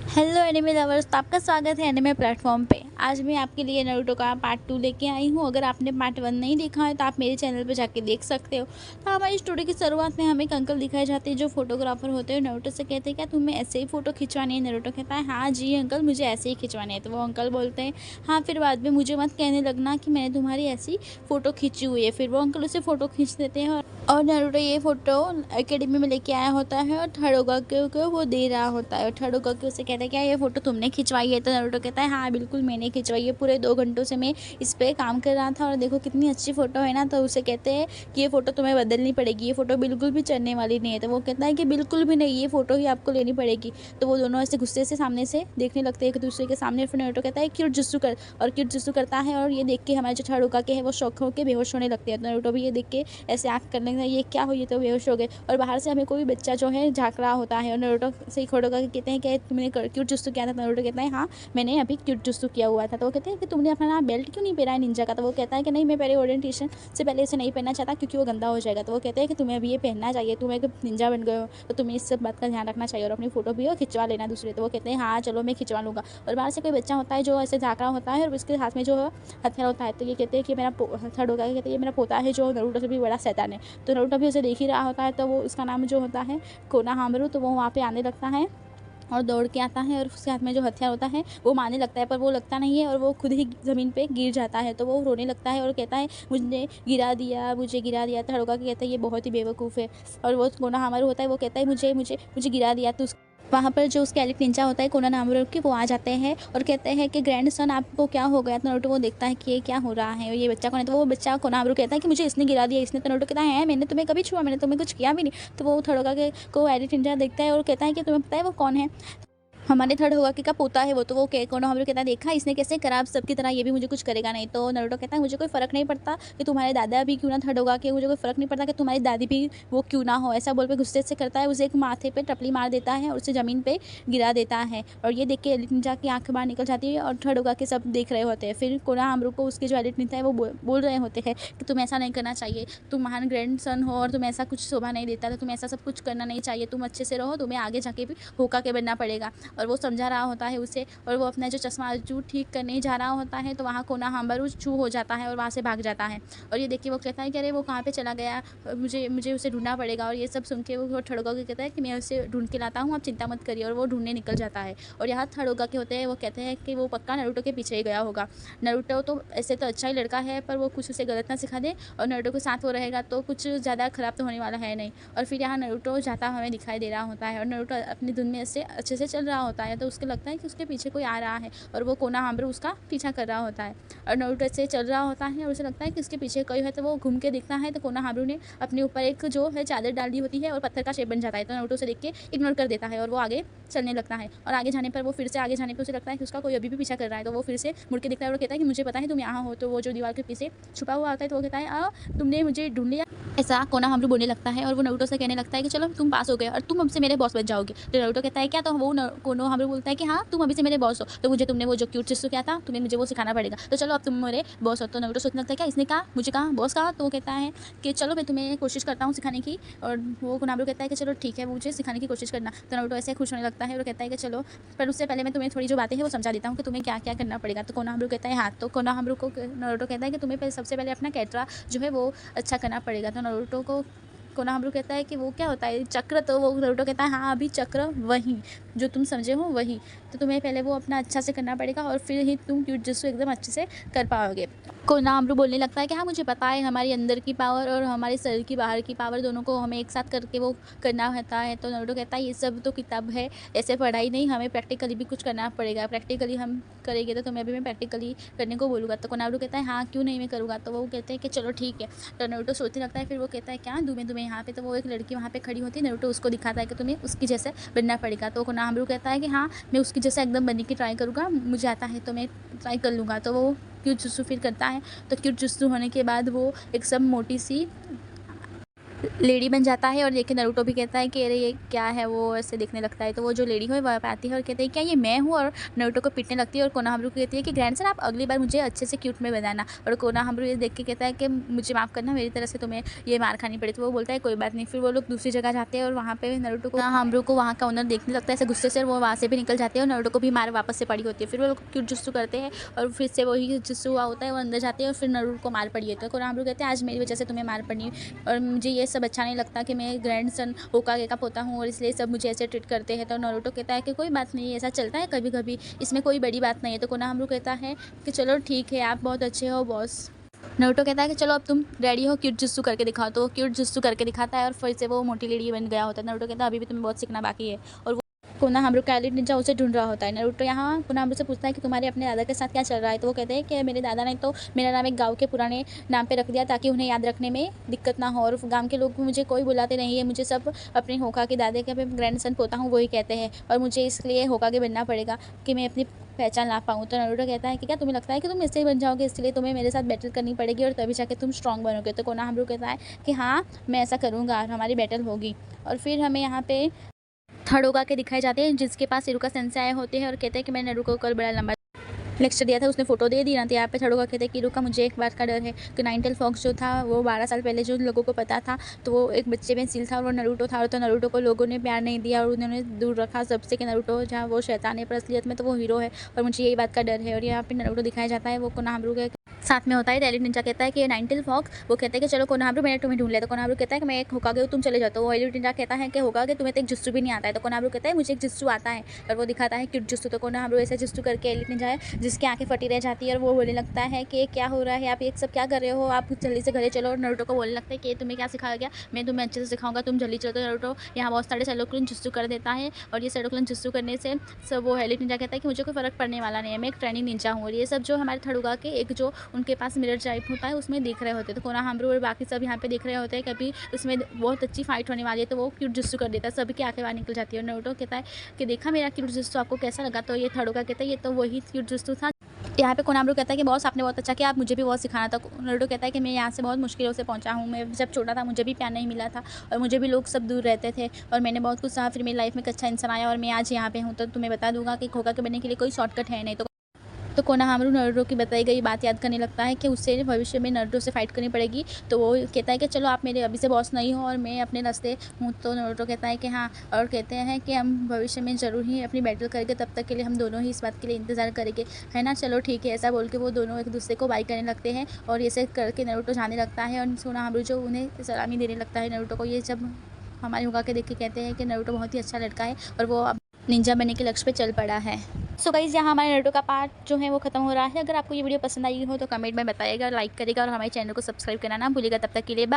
Hello anime lovers, तो आपका स्वागत है एनिमे प्लेटफॉर्म पे। आज मैं आपके लिए नारुतो का पार्ट 2 लेके आई हूँ। अगर आपने पार्ट 1 नहीं देखा है तो आप मेरे चैनल पे जाके देख सकते हो। तो हमारी स्टोरी की शुरुआत में हमें एक अंकल दिखाए जाते हैं जो फोटोग्राफर होते हैं। नारुतो से कहते हैं क्या तुम्हें ऐसे ही फ़ोटो खिंचवानी है? नारुतो कहता है हाँ जी अंकल, मुझे ऐसे ही खिंचवानी है। तो वो अंकल बोलते हैं हाँ फिर बाद में मुझे मत कहने लगना कि मैंने तुम्हारी ऐसी फ़ोटो खींची हुई है। फिर वो अंकल उसे फ़ोटो खींच देते हैं और नारुतो ये फ़ोटो एकेडमी में लेके आया होता है और थर्डोगा को वो दे रहा होता है। और थर्डोगा के उसे कहता है क्या ये फ़ोटो तुमने खिंचवाई है? तो नारुतो कहता है हाँ बिल्कुल मैंने खिंचवाई है, पूरे 2 घंटों से मैं इस पर काम कर रहा था और देखो कितनी अच्छी फ़ोटो है ना। तो उसे कहते हैं कि ये फ़ोटो तुम्हें बदलनी पड़ेगी, ये फ़ोटो बिल्कुल भी चलने वाली नहीं है। तो वो कहता है कि बिल्कुल भी नहीं, ये फ़ोटो ही आपको लेनी पड़ेगी। तो वो दोनों ऐसे गुस्से से सामने से देखने लगते हैं एक दूसरे के सामने। फिर नारुतो कहता है क्यूट जुस्सु कर, और क्यूट जुस्सु करता है और ये देख के हमारे जो थर्डोगा के है वो शौक होकर बेहोश होने लगते हैं। तो नारुतो भी ये देख के ऐसे आँख करने लगता है ये क्या हो, ये तो बेहोश हो गए। और बाहर से हमें कोई बच्चा जो है झाँक रहा होता है और नारुतो से थर्डोगा कहते हैं कि तुमने क्यूट जुस्सु किया था? नारुतो कहता है हाँ मैंने अभी क्यूट जुस्सु किया हुआ था। तो वो कहते हैं कि तुमने अपना बेल्ट क्यों नहीं पहना है निंजा का? तो वो कहता है कि नहीं मैं पहले ओरिएंटेशन से पहले इसे नहीं पहनना चाहता क्योंकि वो गंदा हो जाएगा। तो वो कहते हैं कि तुम्हें अभी ये पहनना चाहिए, तुम एक निंजा बन गए हो तो तुम्हें इस सब बात का ध्यान रखना चाहिए और अपनी फोटो भी खिंचवा लेना दूसरे। तो वो कहते हैं हाँ चलो मैं खिंचवा लूँगा। और बाहर से कोई बच्चा होता है जो ऐसे झाँक रहा होता है और उसके हाथ में जो हथियार होता है। तो ये कहते हैं कि मेरा थर्ड होगा, कहते हैं ये मेरा पोता है जो नारुतो से भी बड़ा शैतान है। तो नारुतो भी उसे देख ही रहा होता है। तो वो उसका नाम जो होता है कोनोहामारू, तो वो वहाँ पे आने लगता है और दौड़ के आता है और उसके हाथ में जो हथियार होता है वो मारने लगता है, पर वो लगता नहीं है और वो खुद ही ज़मीन पे गिर जाता है। तो वो रोने लगता है और कहता है मुझे गिरा दिया, मुझे गिरा दिया। तो हड़ोगा के कहता है ये बहुत ही बेवकूफ़ है। और वो कोनोहामारू होता है वो कहता है मुझे मुझे मुझे गिरा दिया। तो वहाँ पर जो उसके एलिट निंजा होता है कोनोहामारू के, वो आ जाते हैं और कहते हैं कि ग्रैंड सन आपको क्या हो गया? तो नारुतो वो देखता है कि ये क्या हो रहा है और ये बच्चा कौन है? तो वो बच्चा कोनोहामारू कहता है कि मुझे इसने गिरा दिया, इसने। तो नारुतो कहता है मैंने तुम्हें कभी छुआ? मैंने तुम्हें कुछ किया भी नहीं। तो वो थर्डोगा के को एलिट निंजा देखता है और कहता है कि तुम्हें पता है वो कौन है? हमारे थर्ड होगा कि का पोता है वो। तो वो कोनोहामारू कहता है देखा इसने कैसे करा, आप सबकी तरह ये भी मुझे कुछ करेगा नहीं। तो नारुतो कहता है मुझे कोई फ़र्क नहीं पड़ता कि तुम्हारे दादा भी क्यों ना थर्ड होगा के, मुझे कोई फ़र्क नहीं पड़ता कि तुम्हारी दादी भी वो क्यों ना हो। ऐसा बोल पे गुस्से से करता है, उसे एक माथे पे टपली मार देता है और उसे ज़मीन पे गिरा देता है। और ये देख के एलिट निंजा की आँख बाहर निकल जाती है और थर्ड होगा के सब देख रहे होते हैं। फिर कोनोहामारू को उसके जो एलिट निंजा है वो बोल रहे होते हैं कि तुम ऐसा नहीं करना चाहिए, तुम महान ग्रैंड सन हो और तुम ऐसा कुछ शोभा नहीं देता, तो तुम ऐसा सब कुछ करना नहीं चाहिए, तुम अच्छे से रहो, तुम्हें आगे जाके भी होकागे बनना पड़ेगा। और वो समझा रहा होता है उसे और वो अपना जो चश्मा जो ठीक करने जा रहा होता है तो वहाँ कोनोहामारू चू हो जाता है और वहाँ से भाग जाता है। और ये देख के वो कहता है कि अरे वो कहाँ पे चला गया, मुझे मुझे उसे ढूंढना पड़ेगा। और ये सब सुन के वो थर्डोगा के कहता है कि मैं उसे ढूंढ के लाता हूँ, आप चिंता मत करिए। और वो ढूंढने निकल जाता है और यहाँ थर्डोगा के होते हैं वो कहते हैं कि वो पक्का नारुतो के पीछे ही गया होगा। नारुतो तो ऐसे तो अच्छा ही लड़का है पर वो कुछ उसे गलत ना सिखा दे और नारुतो के साथ वो रहेगा तो कुछ ज़्यादा ख़राब तो होने वाला है नहीं। और फिर यहाँ नारुतो जाता हमें दिखाई दे रहा होता है और नारुतो अपनी धुन में ऐसे अच्छे से चल रहा होता है। तो उसको लगता है कि उसके पीछे कोई आ रहा है और वो कोनोहामारू उसका पीछा कर रहा होता है। और नारुतो ऐसे चल रहा होता है और उसे लगता है कि उसके पीछे कोई है। तो वो घूम के देखता है तो कोनोहामारू ने अपने ऊपर एक जो है चादर डाल दी होती है और पत्थर का शेप बन जाता है। तो नारुतो उसे देख के इग्नोर कर देता है और वो आगे चलने लगता है। और आगे जाने पर वो फिर से आगे जाने पर उसे लगता है कि उसका कोई अभी भी पीछा कर रहा है। तो वो फिर से मुड़ के देखता है और कहता है कि मुझे पता है तुम यहाँ हो। तो वो जो दीवार के पीछे छुपा हुआ होता है तो वो कहता है तुमने मुझे ढूंढ लिया, ऐसा कोनोहामारू बोलने लगता है। और वो नारुतो से कहने लगता है कि चलो तुम पास हो गए और तुम अब से मेरे बॉस बन जाओगे। तो नारुतो कहता है क्या? तो वो कोनोहामारू बोलता है कि हाँ तुम अभी से मेरे बॉस हो, तो मुझे तुमने वो जो क्यूट जुत्सु किया था तुम्हें मुझे वो सिखाना पड़ेगा, तो चलो अब तुम मेरे बॉस हो। तो नारुतो सोचने लगता है क्या इसने कहा मुझे कहा बॉस कहा? तो वो कहता है कि चलो मैं तुम्हें कोशिश करता हूँ सिखाने की। और वो कोनोहामारू कहता है कि चलो ठीक है मुझे सिखाने की कोशिश करना। तो नारुतो ऐसे खुश होने लगता है और कहता है कि चलो पर उससे पहले मैं तुम्हें थोड़ी जो बातें हैं वो समझा देता हूँ कि तुम्हें क्या क्या करना पड़ेगा। तो कोनोहामारू कहता है हाँ। तो कोनोहामारू को नारुतो कहता है कि तुम्हें सबसे पहले अपना कैटरा जो है वो अच्छा करना पड़ेगा। तो नारुतो को कोनोहामारू कहता है कि वो क्या होता है चक्र? तो वो नारुतो कहता है हाँ अभी चक्र वही जो तुम समझे हो वही, तो तुम्हें पहले वो अपना अच्छा से करना पड़ेगा और फिर ही तुम क्यूट एकदम अच्छे से कर पाओगे। कोनोहामारू बोलने लगता है कि हाँ मुझे पता है हमारी अंदर की पावर और हमारे शरीर की बाहर की पावर दोनों को हमें एक साथ करके वो करना होता है। तो नारुतो कहता है ये सब तो किताब है, ऐसे पढ़ाई नहीं, हमें प्रैक्टिकली भी कुछ करना पड़ेगा, प्रैक्टिकली हम करेंगे तो तुम्हें भी मैं प्रैक्टिकली करने को बोलूँगा। तो कोनोहामारू कहता है हाँ क्यों नहीं मैं करूँगा। तो वो कहते हैं कि चलो ठीक है। तो नारुतो सोचने लगता है, फिर वो कहता है क्या दूँ मैं तुम्हें यहाँ पे? तो वो एक लड़की वहाँ पे खड़ी होती है, नारुतो उसको दिखाता है कि तुम्हें उसकी जैसे बनना पड़ेगा। तो कोनोहामारू कहता है कि हाँ मैं उसकी जैसा एकदम बनने की ट्राई करूँगा, मुझे आता है तो मैं ट्राई कर लूँगा। तो वो क्यूट जुत्सु फिर करता है। तो क्यूट जुत्सु होने के बाद वो एक सब मोटी सी लेडी बन जाता है। और देखिए नारुतो भी कहता है कि अरे ये क्या है, वो ऐसे देखने लगता है। तो वो जो लेडी है वहाँ पे आती है और कहते हैं क्या ये मैं हूँ, और नारुतो को पीटने लगती है। और कोनोहामारू कहती है कि ग्रैंडसन आप अगली बार मुझे अच्छे से क्यूट में बनाना। और कोनोहामारू ये देख के कहता है कि मुझे माफ़ करना, मेरी तरह से तुम्हें ये मार खानी पड़ी। तो वो बोलता है कोई बात नहीं। फिर वो लोग दूसरी जगह जाते हैं और वहाँ पे नारुतो को हामरू को वहाँ का ओनर देखने लगता है ऐसे गुस्से से, और वो वहाँ से भी निकल जाते हैं और नारुतो को भी मार वापस से पड़ी होती है। फिर वो लोग क्यूट जुस्सू करते हैं और फिर से वही जुस्सू हुआ होता है, वो अंदर जाते हैं और फिर नारुतो को मार पड़ी होती है। कोनोहामारू कहते हैं आज मेरी वजह से तुम्हें मार पड़ी, और मुझे ये सब अच्छा नहीं लगता कि मैं ग्रैंडसन होकागे का पोता हूँ और इसलिए सब मुझे ऐसे ट्रीट करते हैं। तो नारुतो कहता है कि कोई बात नहीं, ऐसा चलता है कभी कभी, इसमें कोई बड़ी बात नहीं है। तो कोनोहामारू कहता है कि चलो ठीक है, आप बहुत अच्छे हो बॉस। नारुतो कहता है कि चलो अब तुम रेडी हो, क्यूट जुस्सू करके दिखाओ। तो वो क्यूट जुस्सू करके दिखाता है और फिर से वो मोटी लेडी बन गया होता है। नारुतो कहता है अभी भी तुम्हें बहुत सीखना बाकी है। और वो कोनोहामारू का एलिट निंजा उसे ढूंढ रहा होता है। नारुतो यहाँ कोनोहामारू से पूछता है कि तुम्हारे अपने दादा के साथ क्या चल रहा है। तो वो कहते हैं कि मेरे दादा ने तो मेरा नाम एक गांव के पुराने नाम पे रख दिया ताकि उन्हें याद रखने में दिक्कत ना हो, और गांव के लोग मुझे कोई बुलाते नहीं है, मुझे सब अपने होकागे दादे के ग्रैंडसन पोता हूँ वही कहते हैं, और मुझे इसलिए होकागे बनना पड़ेगा कि मैं अपनी पहचान ला पाऊँ। तो नारुतो कहता है कि क्या तुम्हें लगता है कि तुम इससे ही बन जाओगे, इसलिए तुम्हें मेरे साथ बैटल करनी पड़ेगी और तभी जाके तुम स्ट्रांग बनोगे। तो कोनोहामारू कहता है कि हाँ मैं ऐसा करूँगा और हमारी बैटल होगी। और फिर हमें यहाँ पे थर्ड होकागे दिखाए जाते हैं जिसके पास इरुका सेंसेई आए होते हैं और कहते हैं कि मैंने नारुतो को कल बड़ा लंबा लेक्चर दिया था, उसने फोटो दे दी ना। तो यहाँ पे थर्ड होकागे कहते हैं कि इरुका मुझे एक बात का डर है कि नाइन टेल फॉक्स जो था वो 12 साल पहले जो लोगों को पता था तो वो एक बच्चे में सील था और वो नारुतो था। तो नारुतो को लोगों ने प्यार नहीं दिया और उन्होंने दूर रखा सबसे कि नारुतो जहाँ वो शैतान है पर असलियत में तो वो हीरो है, और मुझे यही बात का डर है। और यहाँ पे नारुतो दिखाया जाता है वो कोनोहामारू के साथ में होता है। एलिट निंजा कहता है कि ये नाइन टेल फॉक्स, वो कहता है कि चलो कोनोहामारू मैंने तुम्हें ढूंढ लिया। तो कोनोहामारू कहता है कि मैं एक होकागे हूँ, तुम चले जाओ। तो वो एलिट निंजा कहता है कि होकागे तुम्हें तो एक जुस्सू भी नहीं आता है। तो कोनोहामारू कहता है मुझे एक जुस्सू आता है, और वो दिखाता है क्यूट जुस्सू। तो कोनोहामारू ऐसे जुस्सू करके एलिट निंजा है जिसकी आंखें फटी रह जाती है और वो बोलने लगता है कि क्या हो रहा है, आप ये सब क्या कर रहे हो, आप जल्दी से घरे चलो। और नारुतो को बोलने लगता है कि तुम्हें क्या सिखाया गया, मैं तुम्हें अच्छे से सिखाऊंगा, तुम जल्दी चलो। तो नारुतो यहाँ बहुत सारे सैडोक्लिन जुस्सू कर देता है, और ये सैडोक्लिन जुस्सू करने से सब वो एलिट निंजा कहता है कि मुझे कोई फर्क पड़ने वाला नहीं है, मैं एक ट्रेनिंग निंजा हूँ। और ये सब जो हमारे थर्ड होकागे एक जो उनके पास मिरर टाइप होता है उसमें देख रहे होते हैं। तो कोनोहामारू और बाकी सब यहाँ पे देख रहे होते हैं कभी उसमें बहुत अच्छी फाइट होने वाली है, तो वो क्यूट जुस्सू कर देता है, सभी की आंखें बाहर निकल जाती है। और नारुतो कहता है कि देखा मेरा क्यूट जुस्सू आपको कैसा लगा। तो ये थर्ड होकागे कहता है ये तो वही क्यूट जुस्सू था। यहाँ पे कोनोहामारू कहता है कि बॉस आपने बहुत अच्छा किया, आप मुझे भी बहुत सिखाना था। नारुतो कहता है कि मैं यहाँ से बहुत मुश्किलों से पहुँचा हूँ, मैं जब छोटा था मुझे भी प्यार नहीं मिला था और मुझे भी लोग सब दूर रहते थे और मैंने बहुत कुछ सहा, फिर मेरी लाइफ में एक अच्छा इंसान आया और मैं आज यहाँ पे हूँ। तो तुम्हें बता दूंगा कि होकागे बनने के लिए कोई शॉर्टकट है नहीं। तो कोनोहामारू नारुतो की बताई गई बात याद करने लगता है कि उससे भविष्य में नारुतो से फाइट करनी पड़ेगी। तो वो कहता है कि चलो आप मेरे अभी से बॉस नहीं हो और मैं अपने रास्ते हूँ। तो नारुतो कहता है कि हाँ, और कहते हैं कि हम भविष्य में ज़रूर ही अपनी बैटल करेंगे, तब तक के लिए हम दोनों ही इस बात के लिए इंतज़ार करेंगे, है ना। चलो ठीक है, ऐसा बोल के वो दोनों एक दूसरे को बाई करने लगते हैं और ऐसे करके नारुतो जाने लगता है और कोनोहामारू जो उन्हें सलामी देने लगता है नारुतो को। ये जब हमारे होकागे देख के कहते हैं कि नारुतो बहुत ही अच्छा लड़का है और वो अब निंजा बनने के लक्ष्य पे चल पड़ा है। सो गाइस, यहाँ हमारे नारुतो का पार्ट जो है वो खत्म हो रहा है। अगर आपको ये वीडियो पसंद आई हो तो कमेंट में बताइएगा, लाइक करिएगा और हमारे चैनल को सब्सक्राइब करना ना भूलिएगा। तब तक के लिए बाय।